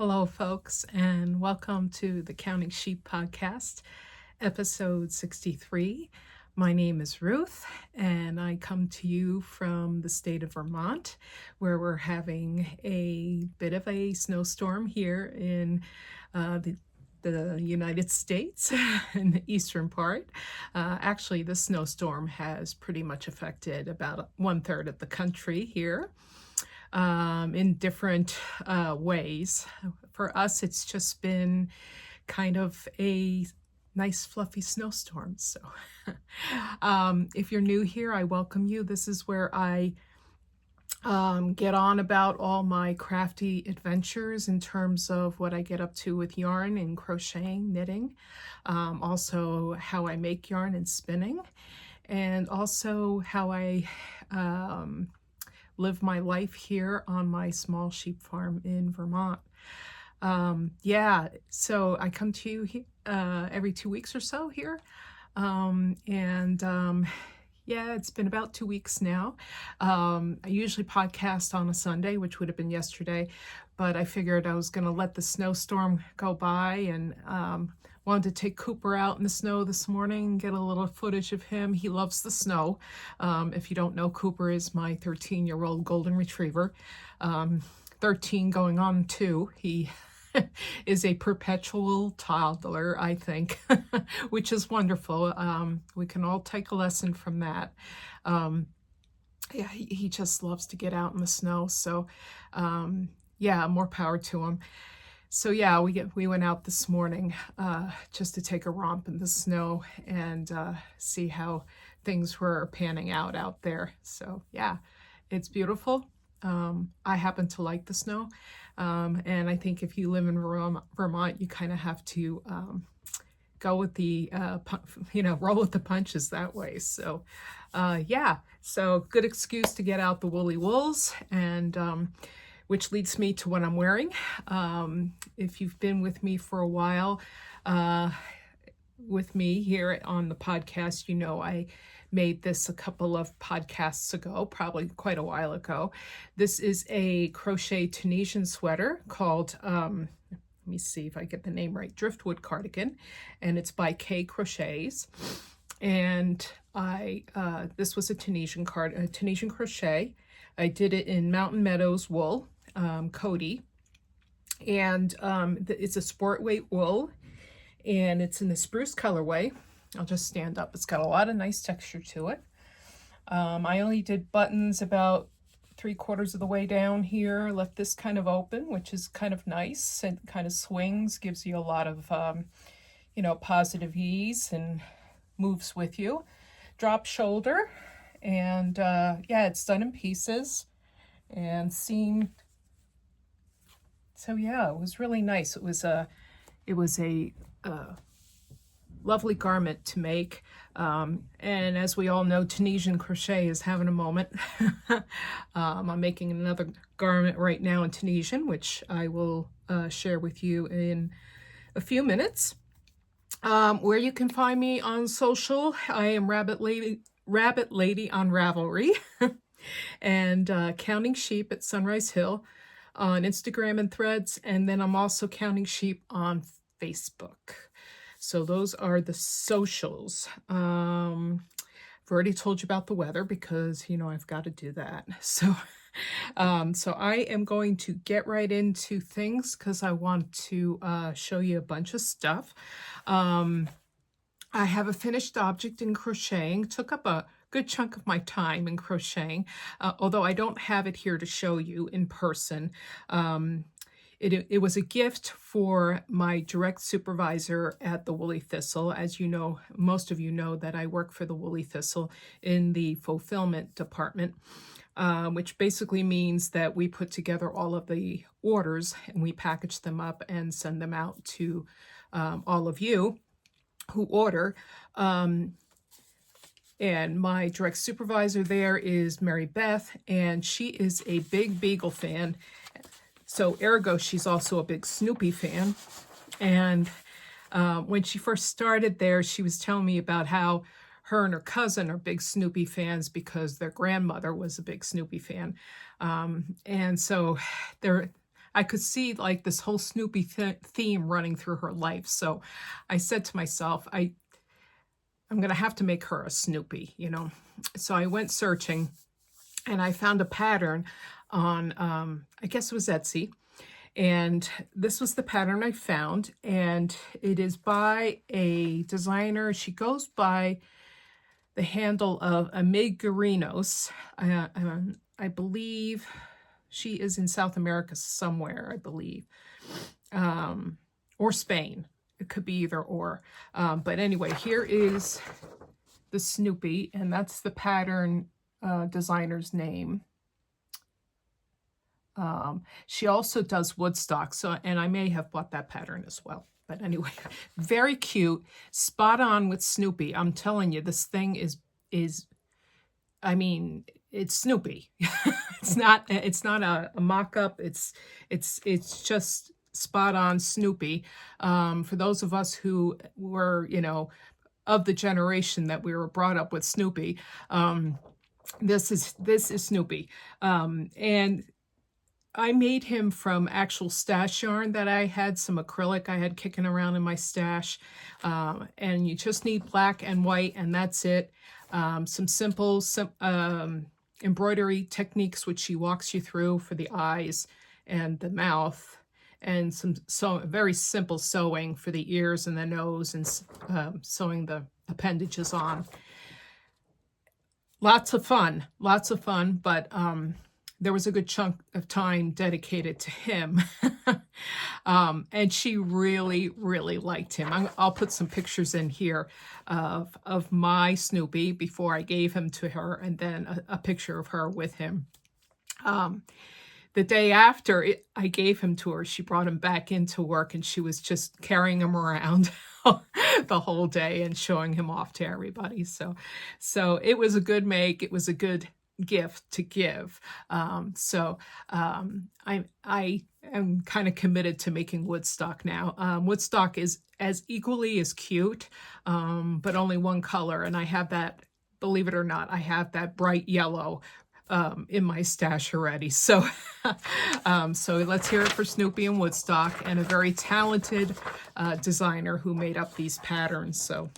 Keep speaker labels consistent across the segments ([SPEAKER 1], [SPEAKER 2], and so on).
[SPEAKER 1] Hello, folks, and welcome to the Counting Sheep podcast, episode 63. My name is Ruth, and I come to you from the state of Vermont, where we're having a bit of a snowstorm here in the United States in the eastern part. Actually, the snowstorm has pretty much affected about 1/3 of the country here. In different ways. For us, it's just been kind of a nice fluffy snowstorm. So if you're new here, I welcome you. This is where I get on about all my crafty adventures in terms of what I get up to with yarn and crocheting, knitting, also how I make yarn and spinning, and also how I live my life here on my small sheep farm in Vermont. So I come to you every 2 weeks or so here. It's been about 2 weeks now. I usually podcast on a Sunday, which would have been yesterday, but I figured I was going to let the snowstorm go by and wanted to take Cooper out in the snow this morning, get a little footage of him. He loves the snow. If you don't know, Cooper is my 13-year-old golden retriever. 13 going on 2. He is a perpetual toddler, I think, which is wonderful. We can all take a lesson from that. He just loves to get out in the snow. So, more power to him. So we went out this morning just to take a romp in the snow and see how things were panning out there. So it's beautiful. I happen to like the snow, and I think if you live in Vermont, you kind of have to go with the roll with the punches that way. So so good excuse to get out the woolly wools, and which leads me to what I'm wearing. If you've been with me for a while, with me here on the podcast, you know I made this a couple of podcasts ago, probably quite a while ago. This is a crochet Tunisian sweater called, let me see if I get the name right, Driftwood Cardigan, and it's by K Crochets. And this was a Tunisian crochet. I did it in Mountain Meadows wool, Cody, and it's a sport weight wool, and it's in the spruce colorway. I'll just stand up. It's got a lot of nice texture to it. I only did buttons about 3/4 of the way down here. Left this kind of open, which is kind of nice, and kind of swings, gives you a lot of positive ease and moves with you. Drop shoulder, and it's done in pieces and seamed. So it was really nice. It was a lovely garment to make, and as we all know, Tunisian crochet is having a moment. I'm making another garment right now in Tunisian, which I will share with you in a few minutes. Where you can find me on social, I am Rabbit Lady on Ravelry, and Counting Sheep at Sunrise Hill on Instagram and Threads, and then I'm also Counting Sheep on Facebook. So those are the socials. I've already told you about the weather because, I've got to do that. So I am going to get right into things because I want to show you a bunch of stuff. I have a finished object in crocheting. Took up a good chunk of my time in crocheting, although I don't have it here to show you in person. It was a gift for my direct supervisor at the Woolly Thistle. As you know, most of you know that I work for the Woolly Thistle in the fulfillment department, which basically means that we put together all of the orders and we package them up and send them out to all of you who order. And my direct supervisor there is Mary Beth, and she is a big Beagle fan. So ergo, she's also a big Snoopy fan. And when she first started there, she was telling me about how her and her cousin are big Snoopy fans because their grandmother was a big Snoopy fan. And so I could see like this whole Snoopy theme running through her life. So I said to myself, I'm going to have to make her a Snoopy, you know. So I went searching and I found a pattern on, I guess it was Etsy. And this was the pattern I found. And it is by a designer. She goes by the handle of Amigurinos. I believe she is in South America somewhere, I believe, or Spain. It could be either or. But anyway, here is the Snoopy, and that's the pattern designer's name. She also does Woodstock, so, and I may have bought that pattern as well. But anyway, very cute, spot on with Snoopy. I'm telling you, this thing is I mean, it's Snoopy. It's not a mock-up. It's just spot on Snoopy. For those of us who were, you know, of the generation that we were brought up with Snoopy, this is Snoopy. And I made him from actual stash yarn that I had, some acrylic I had kicking around in my stash. And you just need black and white, and that's it. Some simple embroidery techniques, which she walks you through for the eyes and the mouth, and some very simple sewing for the ears and the nose, and sewing the appendages on. Lots of fun, but there was a good chunk of time dedicated to him. And she really, really liked him. I'll put some pictures in here of my Snoopy before I gave him to her, and then a picture of her with him. The day after I gave him to her, she brought him back into work, and she was just carrying him around the whole day and showing him off to everybody. So it was a good make. It was a good gift to give. I am kind of committed to making Woodstock now. Woodstock is as equally as cute, but only one color, and I have that, believe it or not, I have that bright yellow in my stash already. So so let's hear it for Snoopy and Woodstock, and a very talented designer who made up these patterns. So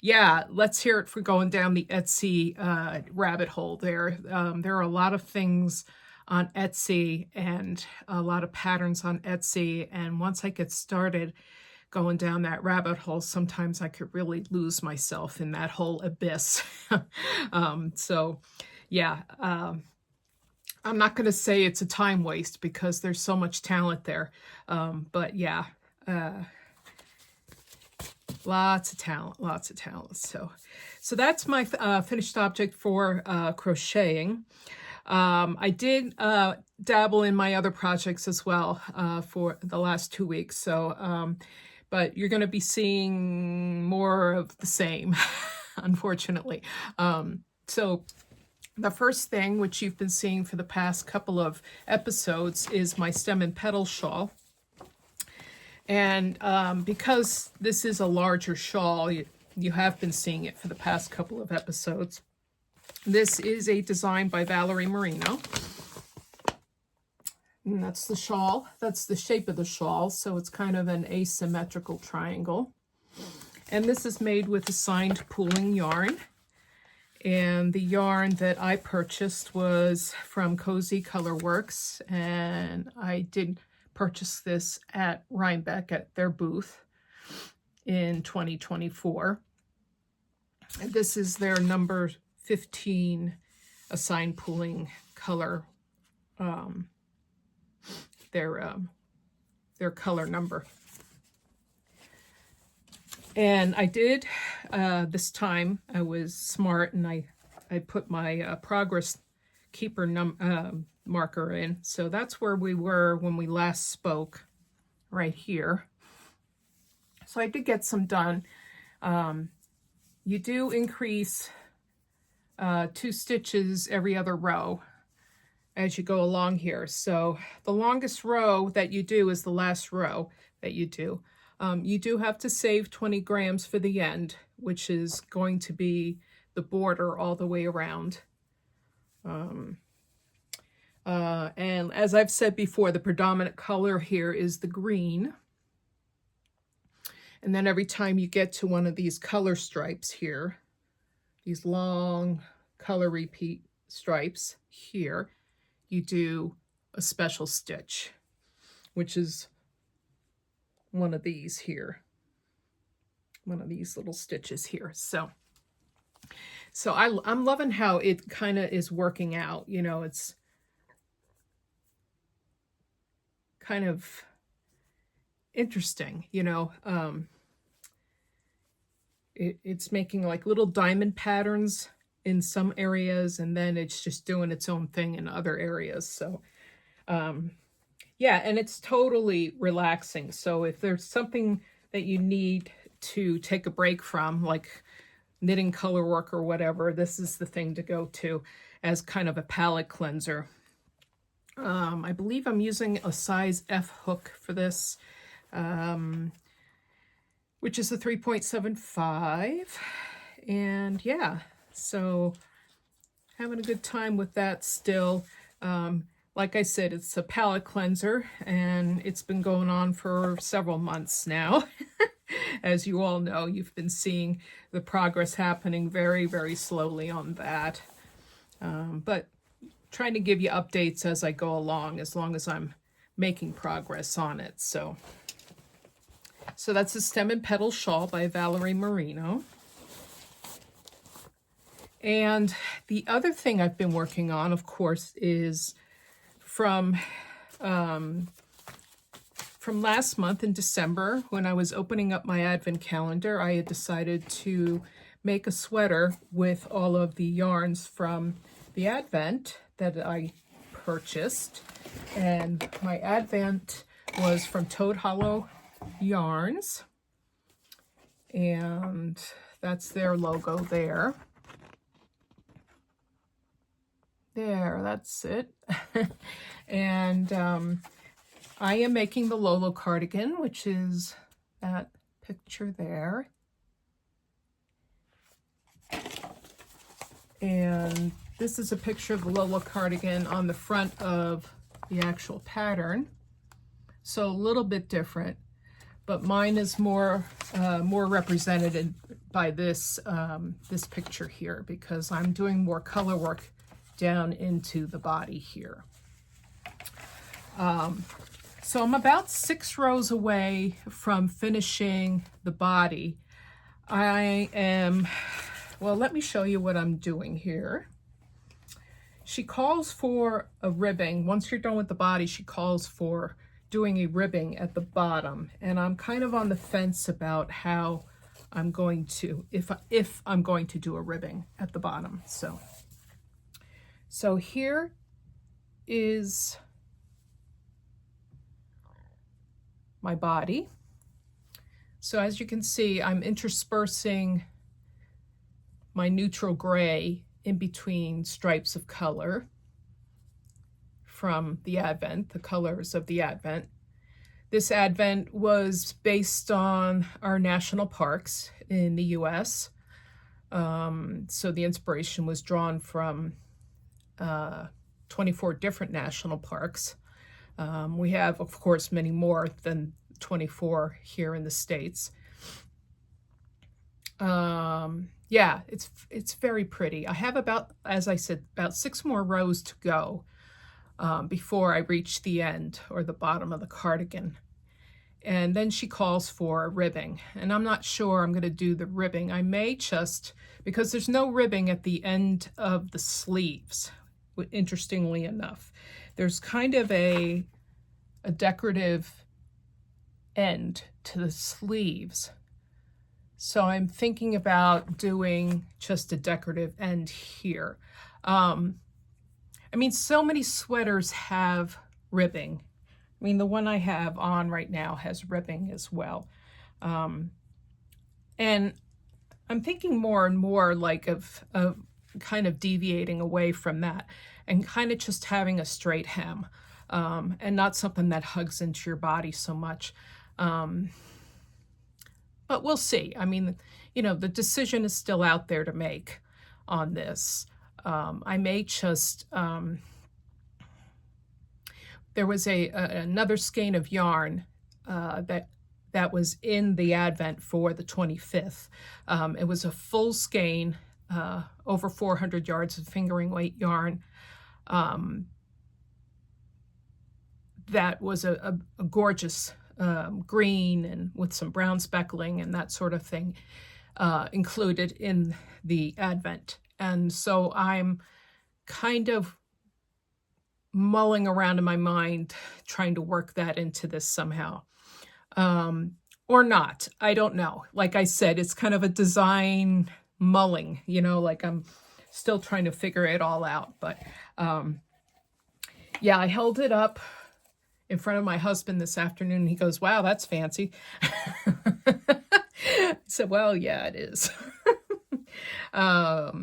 [SPEAKER 1] yeah, let's hear it for going down the Etsy rabbit hole there. There are a lot of things on Etsy and a lot of patterns on Etsy. And once I get started going down that rabbit hole, sometimes I could really lose myself in that whole abyss. So yeah, I'm not going to say it's a time waste because there's so much talent there. But yeah, lots of talent. So that's my finished object for crocheting. I did dabble in my other projects as well for the last 2 weeks. So, but you're going to be seeing more of the same, unfortunately. So the first thing, which you've been seeing for the past couple of episodes, is my stem and petal shawl. And because this is a larger shawl, you have been seeing it for the past couple of episodes. This is a design by Valerie Moreno. And that's the shawl. That's the shape of the shawl. So it's kind of an asymmetrical triangle. And this is made with assigned pooling yarn. And the yarn that I purchased was from Cozy Color Works. And I did purchase this at Rhinebeck at their booth in 2024. And this is their number 15 assigned pooling color, their color number. And I did, this time I was smart, and I put my progress keeper marker in. So that's where we were when we last spoke, right here. So I did get some done. You do increase 2 stitches every other row as you go along here. So the longest row that you do is the last row that you do. You do have to save 20 grams for the end, which is going to be the border all the way around. And as I've said before, the predominant color here is the green. And then every time you get to one of these color stripes here, these long color repeat stripes here, you do a special stitch, which is one of these here, one of these little stitches here. So I'm loving how it kind of is working out. You know, it's kind of interesting, you know. It's making like little diamond patterns in some areas, and then it's just doing its own thing in other areas. So yeah, and it's totally relaxing. So if there's something that you need to take a break from, like knitting color work or whatever, this is the thing to go to as kind of a palette cleanser. I believe I'm using a size F hook for this, which is a 3.75. And yeah, so having a good time with that still. Like I said, it's a palette cleanser, and it's been going on for several months now. As you all know, you've been seeing the progress happening very, very slowly on that. But trying to give you updates as I go along, as long as I'm making progress on it. So that's the Stem and Petal Shawl by Valerie Moreno. And the other thing I've been working on, of course, is from last month in December, when I was opening up my advent calendar. I had decided to make a sweater with all of the yarns from the advent that I purchased. And my advent was from Toad Hollow Yarns, and that's their logo there. There, that's it. And I am making the Lola cardigan, which is that picture there. And this is a picture of the Lola cardigan on the front of the actual pattern. So a little bit different, but mine is more represented by this this picture here, because I'm doing more color work down into the body here. So I'm about 6 rows away from finishing the body. I am, well, let me show you what I'm doing here. She calls for a ribbing. Once you're done with the body, she calls for doing a ribbing at the bottom. And I'm kind of on the fence about how I'm going to, if I'm going to do a ribbing at the bottom. So here is my body. So as you can see, I'm interspersing my neutral gray in between stripes of color from the advent, the colors of the advent. This advent was based on our national parks in the US. So the inspiration was drawn from 24 different national parks. We have, of course, many more than 24 here in the States. Yeah, it's very pretty. I have about, as I said, about 6 more rows to go before I reach the end or the bottom of the cardigan. And then she calls for a ribbing, and I'm not sure I'm going to do the ribbing. I may just, because there's no ribbing at the end of the sleeves, interestingly enough. There's kind of a decorative end to the sleeves. So I'm thinking about doing just a decorative end here. I mean, so many sweaters have ribbing. I mean, the one I have on right now has ribbing as well. And I'm thinking more and more like of kind of deviating away from that and kind of just having a straight hem, and not something that hugs into your body so much. But we'll see. I mean, you know, the decision is still out there to make on this. I may just there was another skein of yarn that was in the advent for the 25th. It was a full skein, over 400 yards of fingering weight yarn. That was a gorgeous green and with some brown speckling and that sort of thing included in the advent. And so I'm kind of mulling around in my mind trying to work that into this somehow. Or not, I don't know. Like I said, it's kind of a design mulling, you know, like I'm still trying to figure it all out. But yeah, I held it up in front of my husband this afternoon. He goes, wow, that's fancy. I said, well, yeah, it is. But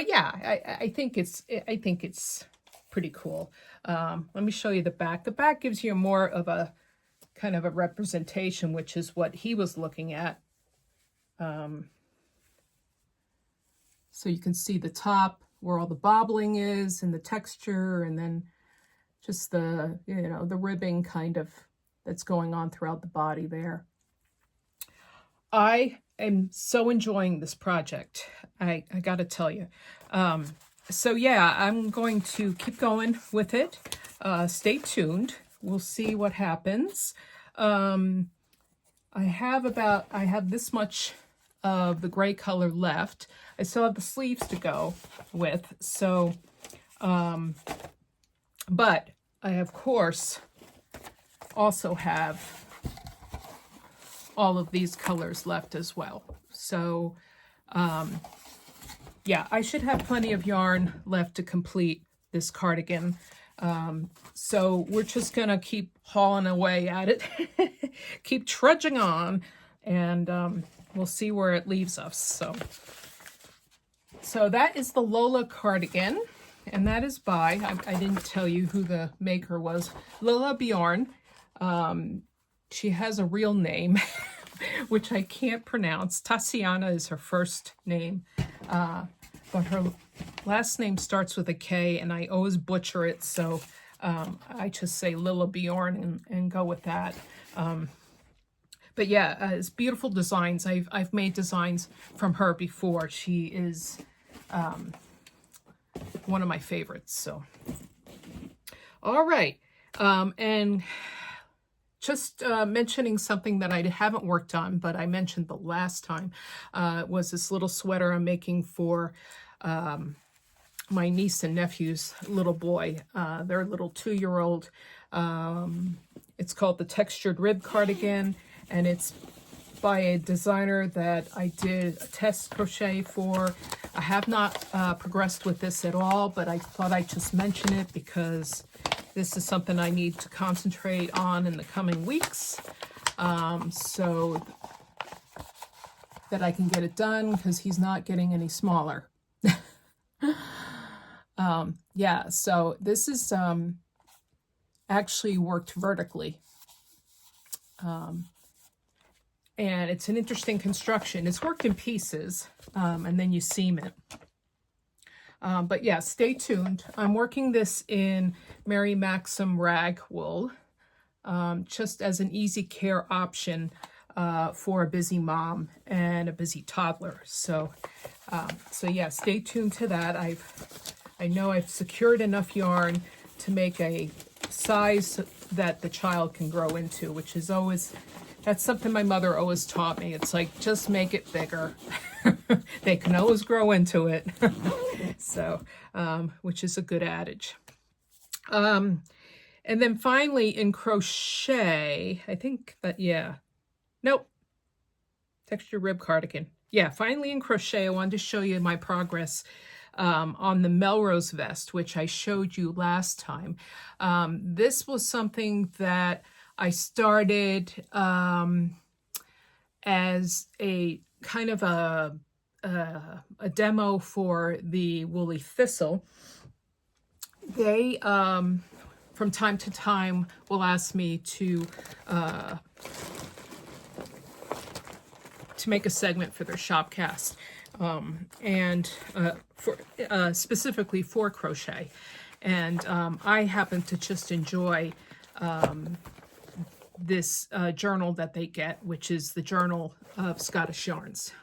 [SPEAKER 1] yeah, I think it's pretty cool. Let me show you the back. The back gives you more of a kind of a representation, which is what he was looking at. So you can see the top where all the bobbling is and the texture, and then just the, you know, the ribbing kind of that's going on throughout the body there. I am so enjoying this project. I got to tell you. So yeah, I'm going to keep going with it. Stay tuned. We'll see what happens. I have this much of the gray color left. I still have the sleeves to go with. So, but I, of course, also have all of these colors left as well. So, yeah, I should have plenty of yarn left to complete this cardigan. So we're just gonna keep hauling away at it, keep trudging on, and we'll see where it leaves us. So that is the Lola cardigan, and that is by, I didn't tell you who the maker was, Lilla Bjorn. She has a real name, which I can't pronounce. Tatiana is her first name, but her last name starts with a K, and I always butcher it, so I just say Lilla Bjorn and go with that. But yeah, it's beautiful designs. I've made designs from her before. She is one of my favorites. So, all right, and just mentioning something that I haven't worked on, but I mentioned the last time, was this little sweater I'm making for my niece and nephew's little boy, their little 2-year-old. It's called the Textured Rib Cardigan, and it's by a designer that I did a test crochet for. I have not progressed with this at all, but I thought I'd just mention it because this is something I need to concentrate on in the coming weeks, so that I can get it done, because he's not getting any smaller. Yeah, so this is actually worked vertically. And it's an interesting construction. It's worked in pieces, and then you seam it. But yeah, stay tuned. I'm working this in Mary Maxim rag wool, just as an easy care option for a busy mom and a busy toddler. So, so yeah, stay tuned to that. I know I've secured enough yarn to make a size that the child can grow into, which is always, that's something my mother always taught me. It's like, just make it bigger. They can always grow into it. So, which is a good adage. And then finally in crochet, I think that, yeah, nope, texture rib cardigan. Yeah, finally in crochet, I wanted to show you my progress on the Melrose vest, which I showed you last time. This was something that I started as a kind of a demo for the Woolly Thistle. They, from time to time, will ask me to make a segment for their shopcast, and for specifically for crochet. And I happen to just enjoy this journal that they get, which is the Journal of Scottish Yarns.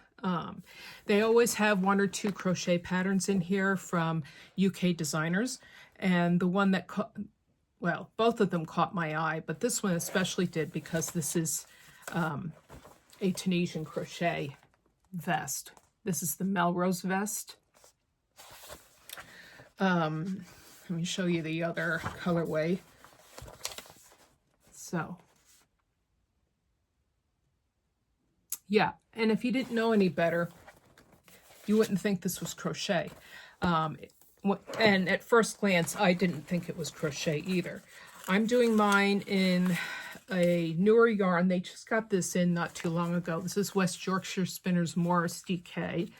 [SPEAKER 1] They always have 1 or 2 crochet patterns in here from UK designers, and the one that well, both of them caught my eye, but this one especially did because this is a Tunisian crochet vest. This is the Melrose vest. Let me show you the other colorway. So, yeah, and if you didn't know any better, you wouldn't think this was crochet. And at first glance, I didn't think it was crochet either. I'm doing mine in a newer yarn. They just got this in not too long ago. This is West Yorkshire Spinners Morris DK.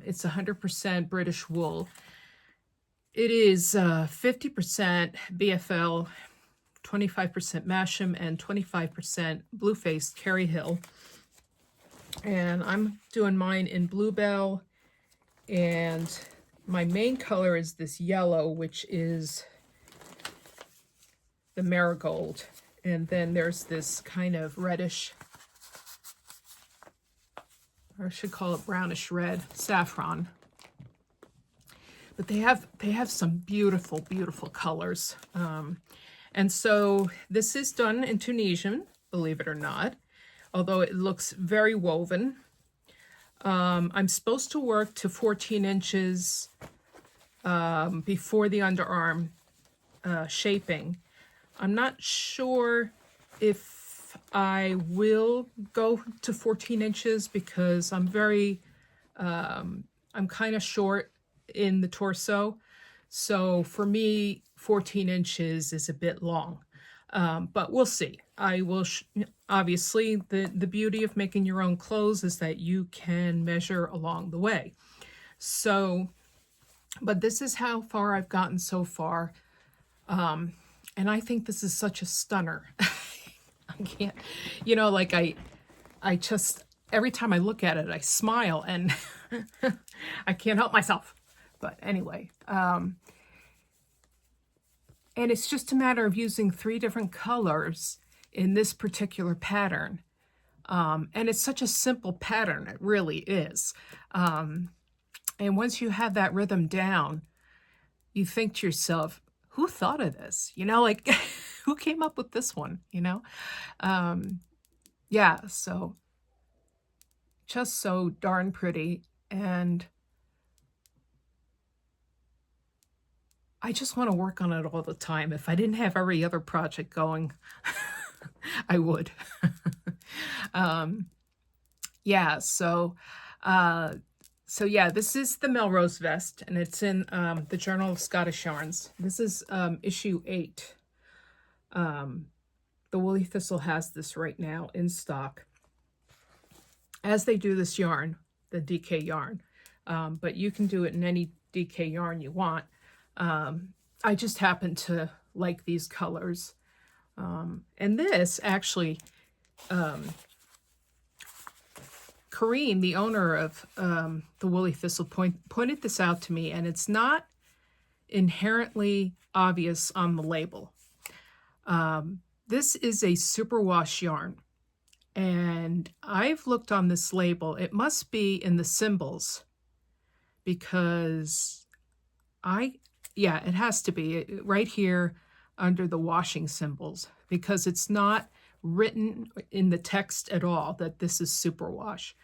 [SPEAKER 1] It's 100% British wool. It is 50% BFL, 25% Masham, and 25% Blue-Faced Kerry Hill. And I'm doing mine in Bluebell, and my main color is this yellow, which is the Marigold. And then there's this kind of reddish, or I should call it brownish red, saffron. But they have some beautiful, beautiful colors. And so this is done in Tunisian, believe it or not, although it looks very woven. I'm supposed to work to 14 inches before the underarm shaping. I'm not sure if I will go to 14 inches because I'm kind of short in the torso. So for me, 14 inches is a bit long. But we'll see. I will, obviously, the beauty of making your own clothes is that you can measure along the way. So, but this is how far I've gotten so far. And I think this is such a stunner. I can't, you know, like I just, every time I look at it, I smile and I can't help myself. But anyway, and it's just a matter of using 3 different colors in this particular pattern. And it's such a simple pattern, it really is. And once you have that rhythm down, you think to yourself, who thought of this? You know, like, who came up with this one, you know? Yeah, so just so darn pretty. And I just want to work on it all the time. If I didn't have every other project going, I would. Yeah, so yeah, this is the Melrose vest, and it's in the Journal of Scottish Yarns. This is issue 8. The Woolly Thistle has this right now in stock, as they do this yarn, the DK yarn. But you can do it in any DK yarn you want. I just happen to like these colors. And this actually, Kareem, the owner of the Woolly Thistle, pointed this out to me, and it's not inherently obvious on the label. This is a superwash yarn, and I've looked on this label. It must be in the symbols, because yeah, it has to be right here under the washing symbols, because it's not written in the text at all that this is superwash.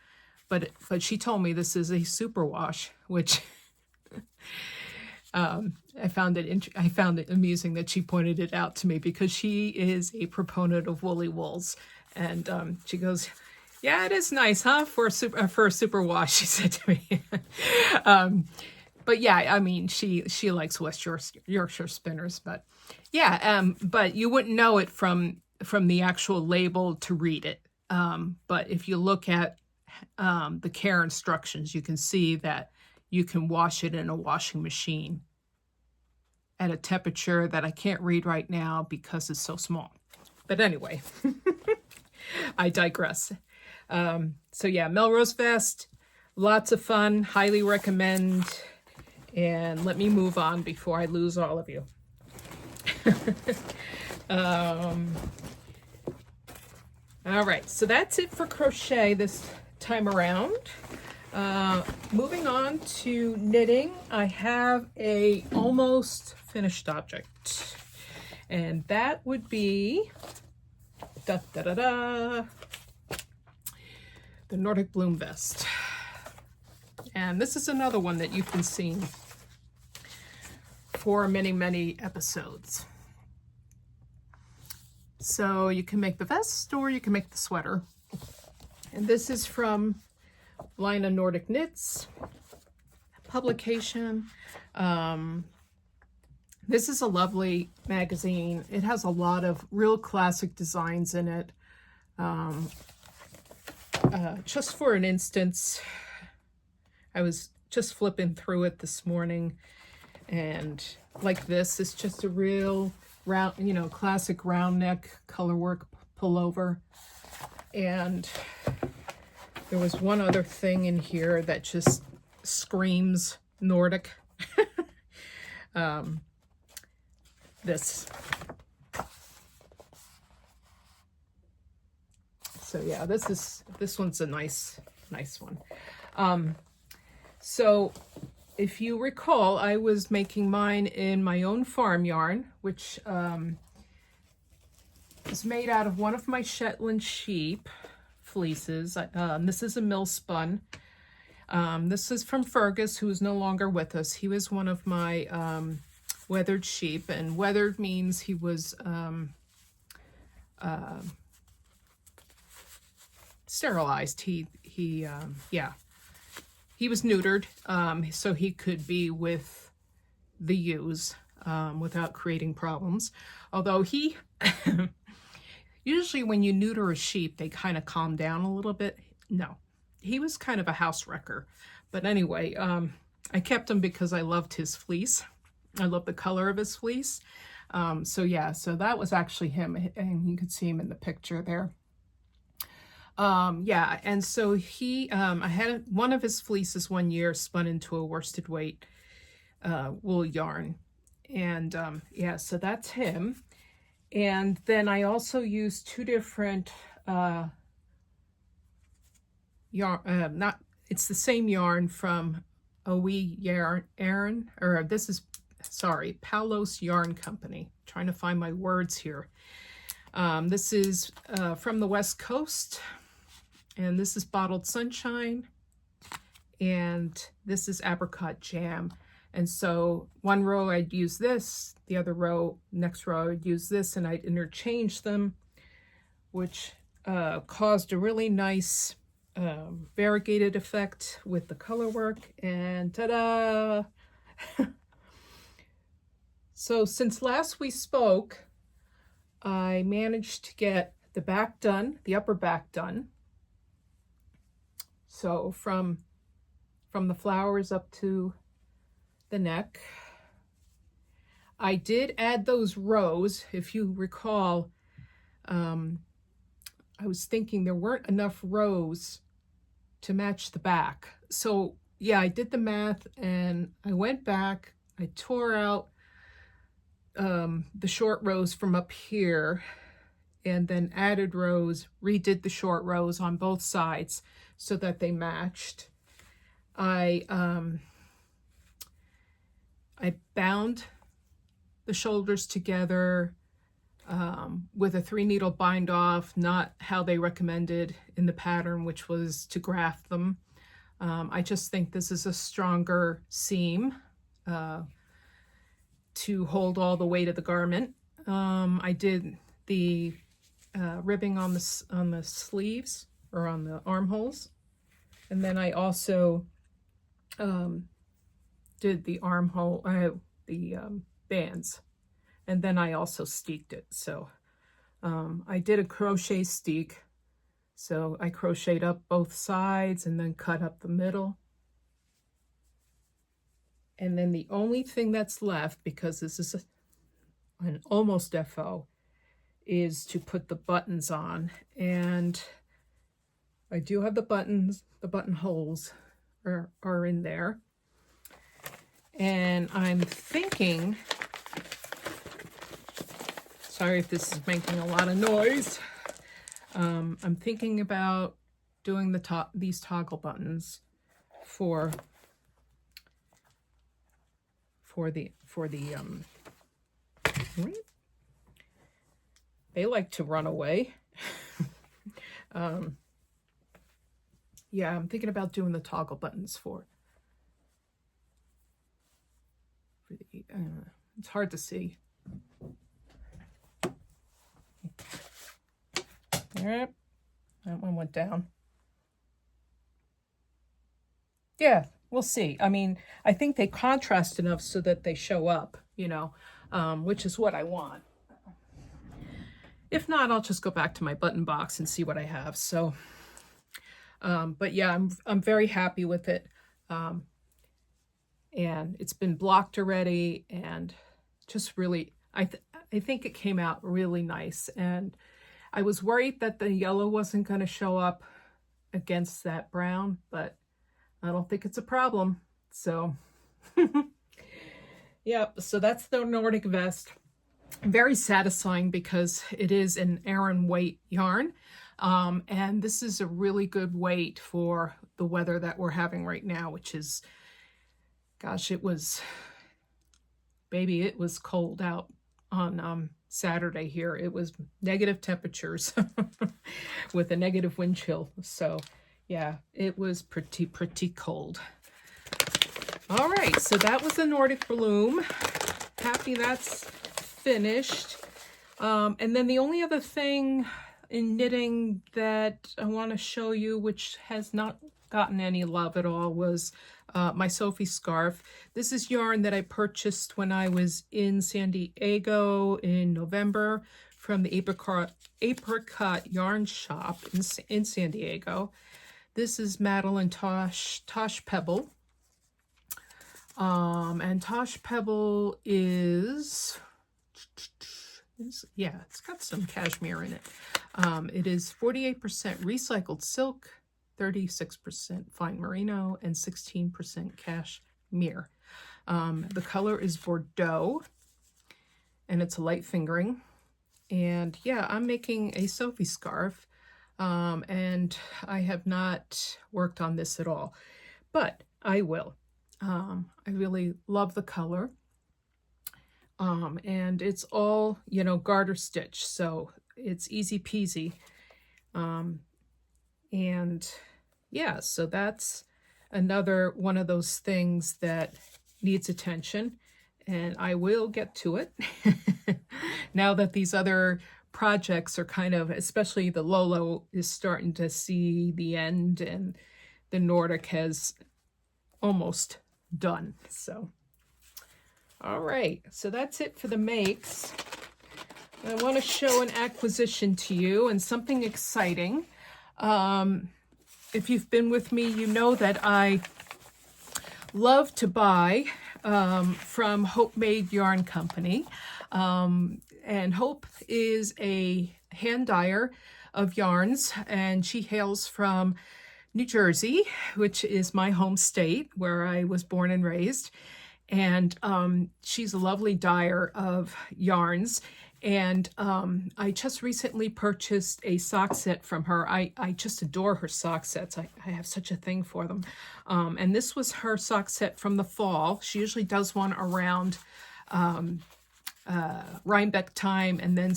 [SPEAKER 1] But she told me this is a superwash, which I found it amusing that she pointed it out to me, because she is a proponent of woolly wools, and she goes, "Yeah, it is nice, huh, for a superwash," she said to me. But yeah, I mean, she likes West Yorkshire Spinners, but yeah, but you wouldn't know it from the actual label to read it. But if you look at the care instructions, you can see that you can wash it in a washing machine at a temperature that I can't read right now because it's so small. But anyway, I digress. So yeah, Melrose vest, lots of fun, highly recommend. And let me move on before I lose all of you. All right, so that's it for crochet this time around. Moving on to knitting, I have a almost finished object, and that would be the Nordic bloom vest. And this is another one that you've been seeing for many, many episodes. So you can make the vest or you can make the sweater. And this is from line of Nordic Knits publication. This is a lovely magazine. It has a lot of real classic designs in it. Just for an instance, I was just flipping through it this morning, and like this, it's just a real round, you know, classic round neck color work pullover. And there was one other thing in here that just screams Nordic. This. So yeah, this one's a nice one. So if you recall, I was making mine in my own farm yarn, which is made out of one of my Shetland sheep fleeces. This is a mill spun. This is from Fergus, who is no longer with us. He was one of my weathered sheep, and weathered means he was sterilized. He was neutered, so he could be with the ewes without creating problems. Although he, usually when you neuter a sheep, they kind of calm down a little bit. No, he was kind of a house wrecker. But anyway, I kept him because I loved his fleece. I love the color of his fleece. So yeah, so that was actually him, and you could see him in the picture there. Yeah, and so he, I had one of his fleeces one year spun into a worsted weight wool yarn. And yeah, so that's him. And then I also used two different yarn, it's the same yarn from Palos Yarn Company. Trying to find my words here. This is from the West Coast. And this is Bottled Sunshine, and this is Apricot Jam. And so one row I'd use this, the other row, next row I'd use this, and I'd interchange them, which caused a really nice variegated effect with the color work, and ta-da! So since last we spoke, I managed to get the back done, the upper back done. So from the flowers up to the neck. I did add those rows. If you recall, I was thinking there weren't enough rows to match the back. So yeah, I did the math and I went back, I tore out the short rows from up here and then added rows, redid the short rows on both sides so that they matched. I bound the shoulders together with a 3-needle bind off, not how they recommended in the pattern, which was to graft them. I just think this is a stronger seam to hold all the weight of the garment. I did the ribbing on the sleeves or on the armholes, and then I also did the armhole, the bands, and then I also steeked it. So I did a crochet steek. So I crocheted up both sides and then cut up the middle. And then the only thing that's left, because this is an almost FO, is to put the buttons on. And I do have the buttons, the buttonholes are in there. And I'm thinking, sorry if this is making a lot of noise. I'm thinking about doing these toggle buttons for they like to run away. Yeah, I'm thinking about doing the toggle buttons for the, it's hard to see. Yep, that one went down. Yeah, we'll see. I mean, I think they contrast enough so that they show up, you know, which is what I want. If not, I'll just go back to my button box and see what I have. So, but yeah, I'm very happy with it. And it's been blocked already, and just really, I think it came out really nice. And I was worried that the yellow wasn't going to show up against that brown, but I don't think it's a problem. So, yep. So that's the Nordic vest. Very satisfying because it is an Aran weight yarn. And this is a really good weight for the weather that we're having right now, which is, gosh, it was cold out on Saturday here. It was negative temperatures with a negative wind chill. So yeah, it was pretty cold. All right, so that was the Nordic Bloom. Happy that's finished. And then the only other thing in knitting that I want to show you, which has not gotten any love at all, was my Sophie scarf. This is yarn that I purchased when I was in San Diego in November from the Apricot Yarn Shop in San Diego. This is Madeline Tosh Pebble. And Tosh Pebble is, yeah, it's got some cashmere in it. It is 48% recycled silk, 36% fine merino, and 16% cashmere. The color is Bordeaux, and it's a light fingering. And yeah, I'm making a Sophie scarf, and I have not worked on this at all, but I will. I really love the color. And it's all, you know, garter stitch, so it's easy peasy. And yeah, so that's another one of those things that needs attention, and I will get to it now that these other projects are kind of, especially the Lola is starting to see the end, and the Nordic has almost done. So all right, so that's it for the makes. I want to show an acquisition to you, and something exciting. If you've been with me, you know that I love to buy from Hope Made Yarn Company. And Hope is a hand dyer of yarns, and she hails from New Jersey, which is my home state where I was born and raised. And she's a lovely dyer of yarns. And I just recently purchased a sock set from her. I just adore her sock sets. I have such a thing for them. And this was her sock set from the fall. She usually does one around Rhinebeck time, and then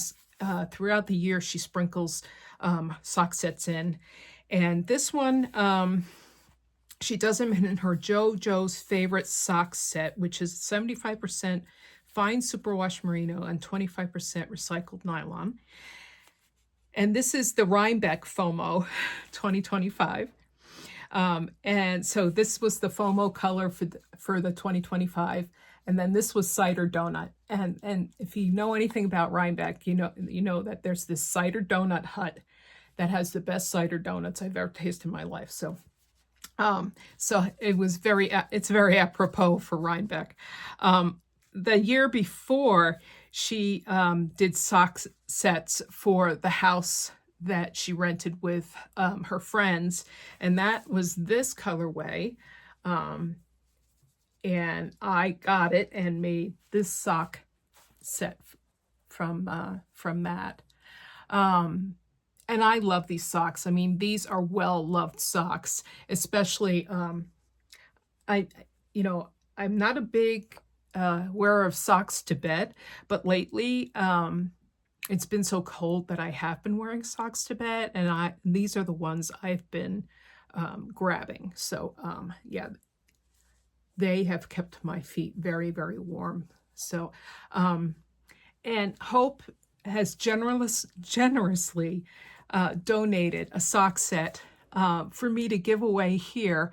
[SPEAKER 1] throughout the year she sprinkles sock sets in. And this one, she does them in her JoJo's Favorite Sock Set, which is 75% fine superwash merino and 25% recycled nylon. And this is the Rhinebeck FOMO 2025. And so this was the FOMO color for the 2025. And then this was cider donut. And if you know anything about Rhinebeck, you know that there's this cider donut hut that has the best cider donuts I've ever tasted in my life. So it's very apropos for Rhinebeck. The year before, she did sock sets for the house that she rented with her friends, and that was this colorway. and I got it and made this sock set from Matt. And I love these socks. I mean, these are well-loved socks, especially, I, you know, I'm not a big wearer of socks to bed, but lately, it's been so cold that I have been wearing socks to bed, and these are the ones I've been grabbing. So, yeah, they have kept my feet very, very warm. So, and Hope has generously donated a sock set for me to give away here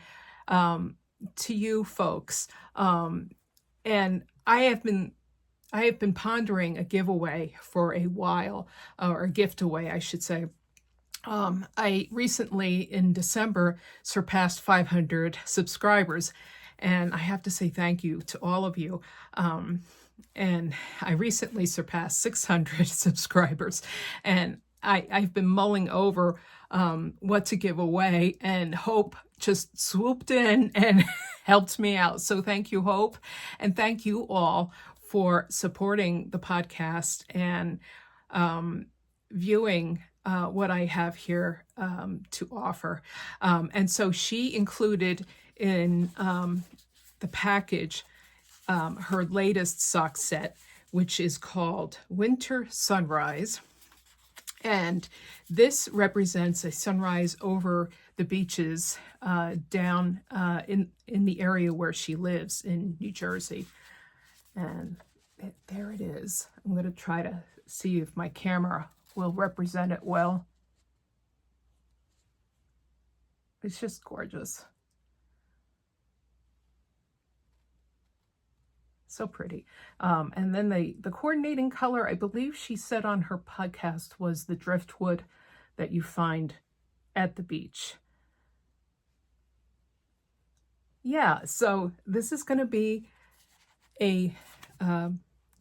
[SPEAKER 1] to you folks. And I have been pondering a giveaway for a while, or a gift away, I should say. I recently, in December, surpassed 500 subscribers, and I have to say thank you to all of you. And I recently surpassed 600 subscribers, and I've been mulling over what to give away, and Hope just swooped in and helped me out. So thank you, Hope, and thank you all for supporting the podcast and viewing what I have here to offer. And so she included in the package her latest sock set, which is called Winter Sunrise. And this represents a sunrise over the beaches down in the area where she lives in New Jersey. And there it is. I'm going to try to see if my camera will represent it well. It's just gorgeous. So pretty. And then the coordinating color, I believe she said on her podcast, was the driftwood that you find at the beach. Yeah, so this is going to be a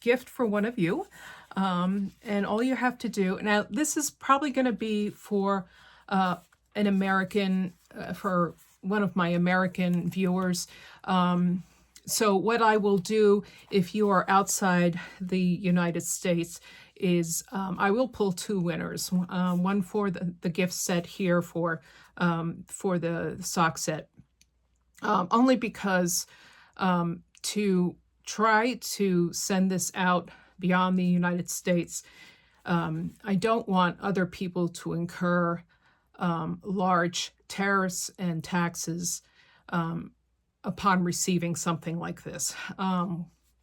[SPEAKER 1] gift for one of you. And all you have to do, now this is probably going to be for an American, for one of my American viewers. So what I will do if you are outside the United States is I will pull two winners, one for the gift set here for the sock set, only because to try to send this out beyond the United States, I don't want other people to incur large tariffs and taxes upon receiving something like this,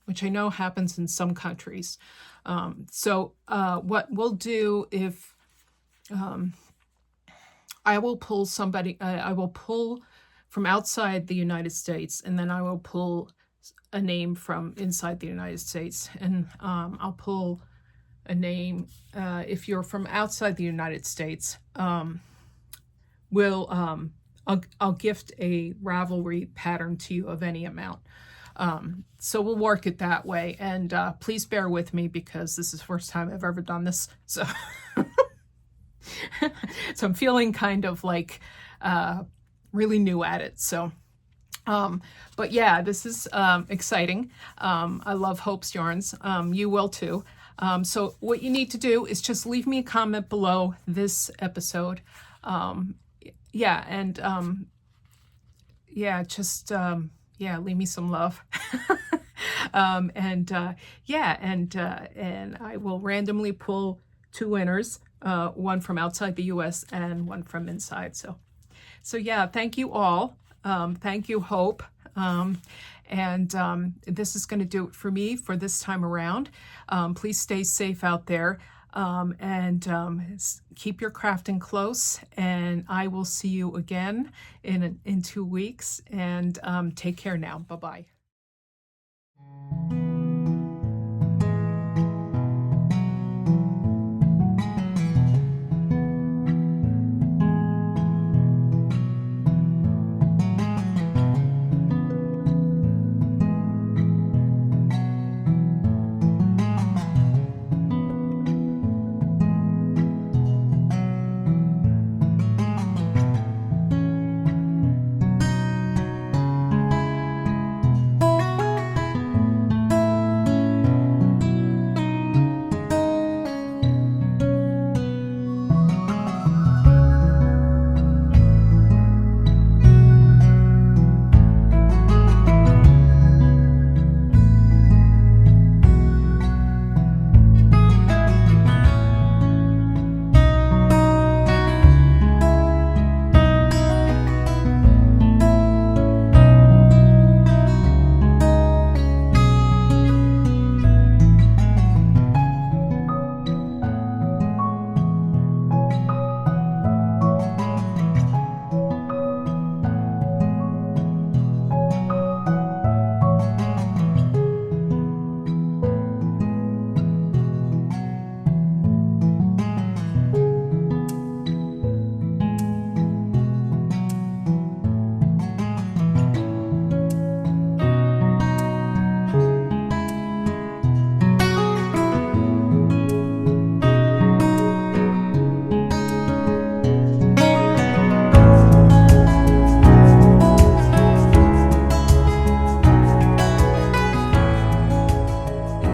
[SPEAKER 1] which I know happens in some countries. So what we'll do, if I will pull somebody, I will pull from outside the United States, and then I will pull a name from inside the United States, and I'll pull a name. If you're from outside the United States, I'll gift a Ravelry pattern to you of any amount. So we'll work it that way. And please bear with me because this is the first time I've ever done this. So, so I'm feeling kind of like really new at it. So, but yeah, this is exciting. I love Hope's yarns. You will too. So what you need to do is just leave me a comment below this episode. Yeah, and yeah, just yeah, leave me some love. And yeah, and I will randomly pull two winners, one from outside the US and one from inside. So yeah, thank you all. Thank you, Hope. And this is going to do it for me for this time around. Please stay safe out there. And keep your crafting close, and I will see you again in 2 weeks, and take care now. Bye-bye.